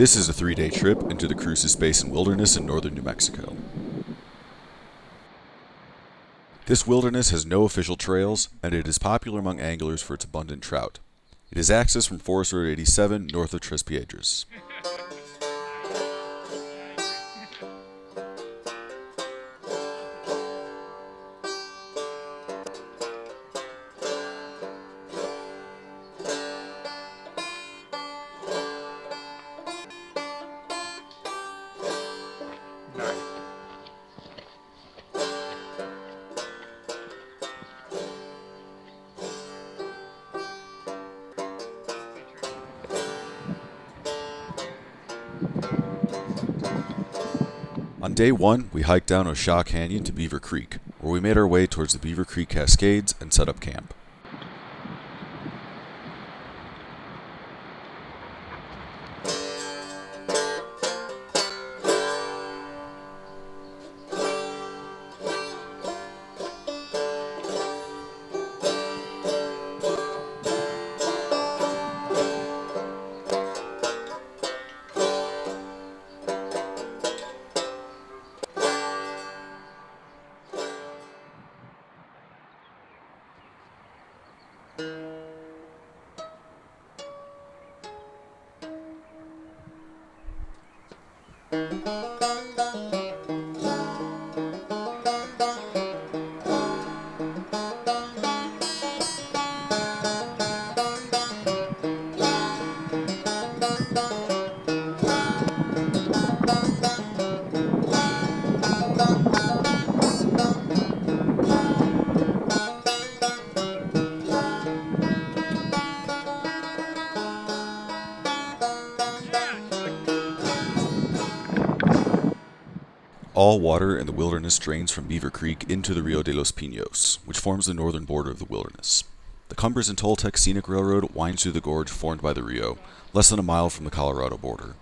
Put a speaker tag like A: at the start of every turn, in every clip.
A: This is a 3-day trip into the Cruces Basin Wilderness in northern New Mexico. This wilderness has no official trails, and it is popular among anglers for its abundant trout. It is accessed from Forest Road 87 north of Tres Piedras. On day 1, we hiked down Oshaw Canyon to Beaver Creek, where we made our way towards the Beaver Creek Cascades and set up camp. All water in the wilderness drains from Beaver Creek into the Rio de los Pinos, which forms the northern border of the wilderness. The Cumbres and Toltec Scenic Railroad winds through the gorge formed by the Rio, less than a mile from the Colorado border.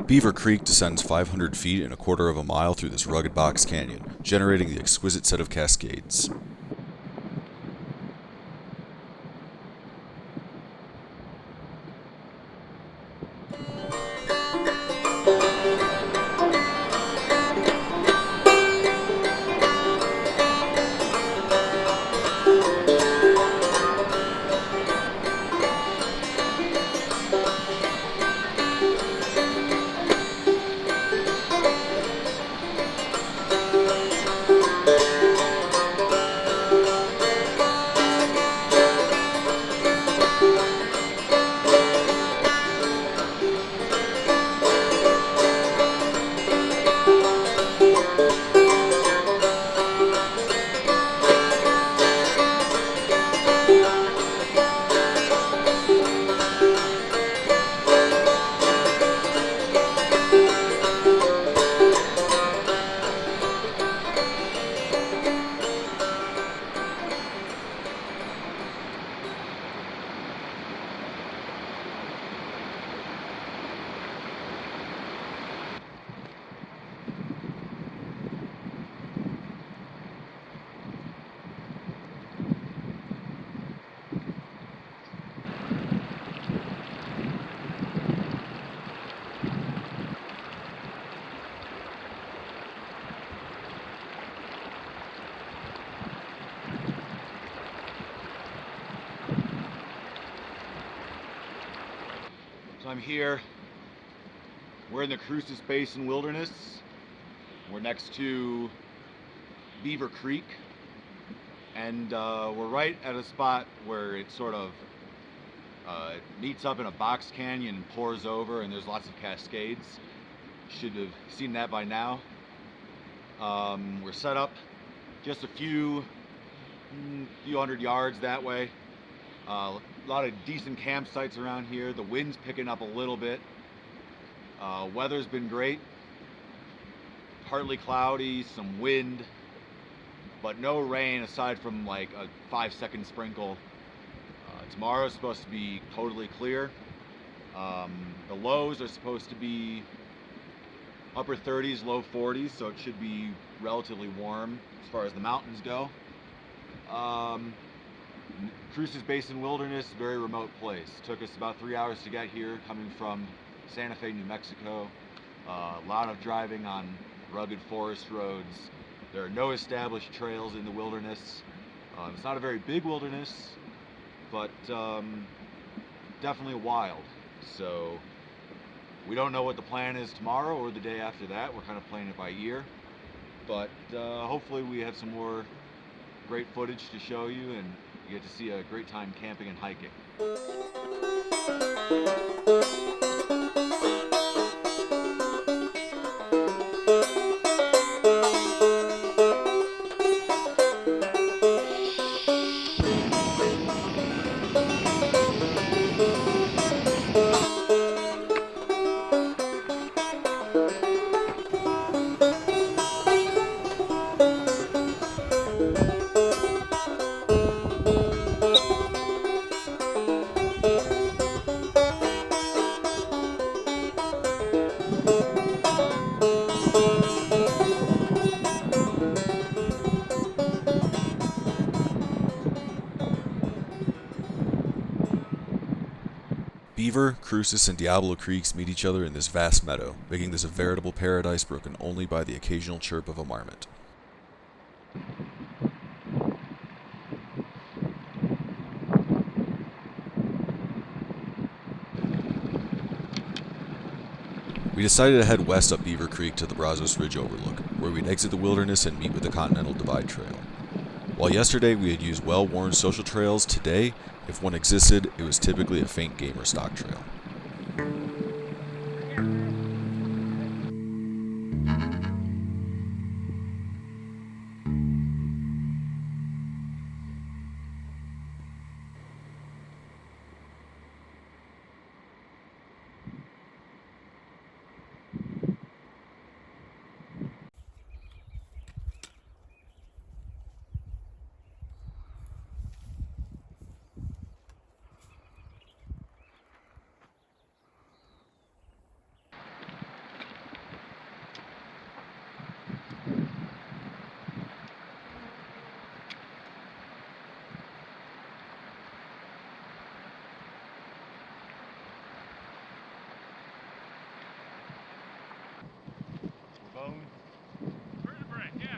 A: Beaver Creek descends 500 feet in a quarter of a mile through this rugged box canyon, generating the exquisite set of cascades.
B: I'm here. We're in the Cruces Basin Wilderness. We're next to Beaver Creek, and we're right at a spot where it sort of meets up in a box canyon and pours over, and there's lots of cascades. Should have seen that by now. We're set up just a few hundred yards that way. A lot of decent campsites around here. The wind's picking up a little bit. Weather's been great. Partly cloudy, some wind, but no rain aside from like a 5-second sprinkle. Tomorrow's supposed to be totally clear. The lows are supposed to be upper 30s, low 40s, so it should be relatively warm as far as the mountains go. Cruces Basin Wilderness, very remote place. Took us about 3 hours to get here, coming from Santa Fe, New Mexico. A lot of driving on rugged forest roads. There are no established trails in the wilderness. It's not a very big wilderness, but definitely wild. So we don't know what the plan is tomorrow or the day after that. We're kind of playing it by ear, but hopefully we have some more great footage to show you, and you get to see a great time camping and hiking.
A: Beaver, Cruces, and Diablo Creeks meet each other in this vast meadow, making this a veritable paradise broken only by the occasional chirp of a marmot. We decided to head west up Beaver Creek to the Brazos Ridge Overlook, where we'd exit the wilderness and meet with the Continental Divide Trail. While yesterday we had used well-worn social trails, today, if one existed, it was typically a faint game or stock trail.
C: Vertebrate, yeah.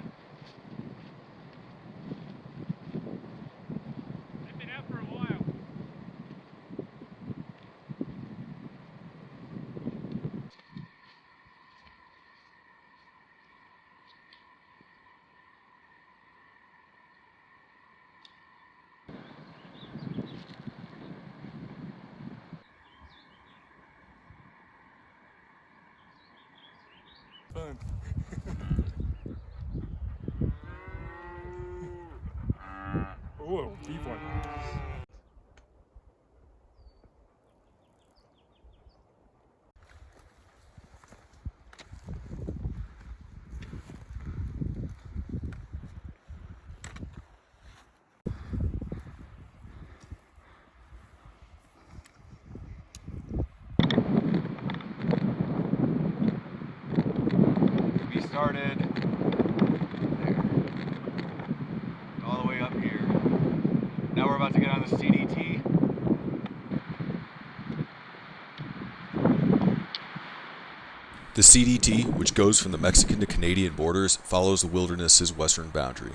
C: They've been out for a while.
D: Fun. Oh, deep one.
B: We started there, all the way up here. Now we're about to get on the CDT.
A: The CDT, which goes from the Mexican to Canadian borders, follows the wilderness's western boundary.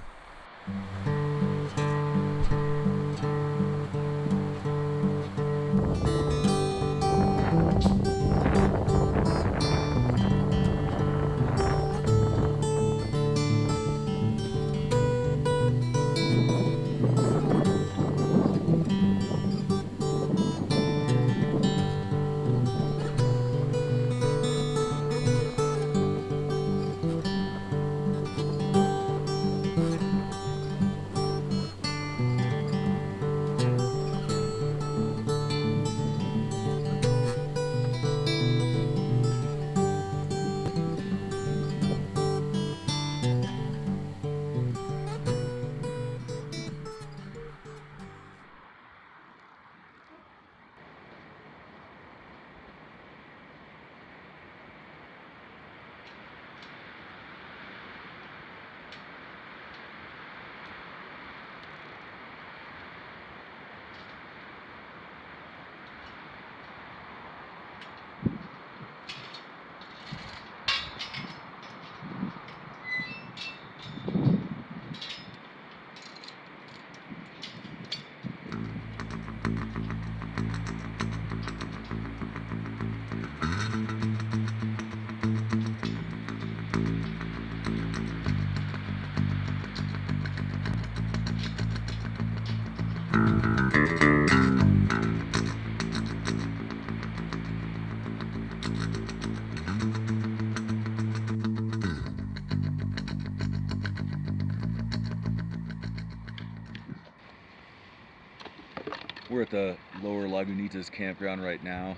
B: We're at the lower Lagunitas campground right now.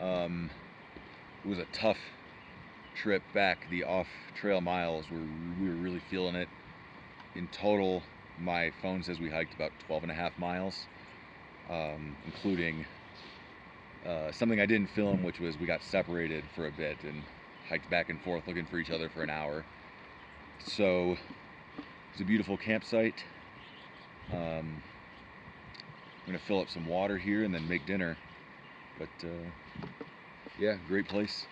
B: It was a tough trip back. The off-trail miles, we were really feeling it. In total, my phone says we hiked about 12.5 miles, including something I didn't film, which was we got separated for a bit and hiked back and forth looking for each other for an hour. So it's a beautiful campsite. I'm gonna fill up some water here and then make dinner. But yeah, great place.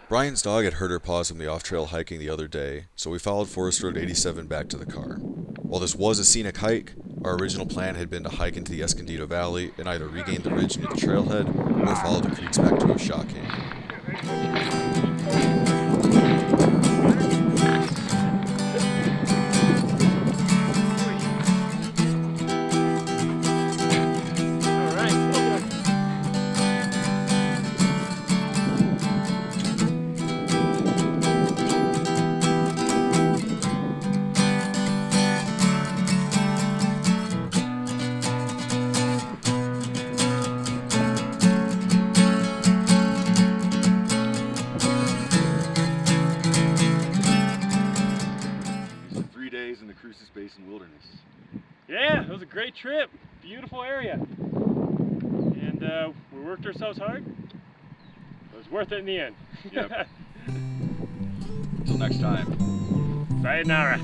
A: Brian's dog had hurt her paws from the off-trail hiking the other day, so we followed Forest Road 87 back to the car. While this was a scenic hike, our original plan had been to hike into the Escondido Valley and either regain the ridge near the trailhead or follow the creeks back to a shot canyon.
B: In the Cruces Basin Wilderness.
D: Yeah, it was a great trip. Beautiful area. And we worked ourselves hard. It was worth it in the end.
B: Yep. Until next time.
D: Sayonara.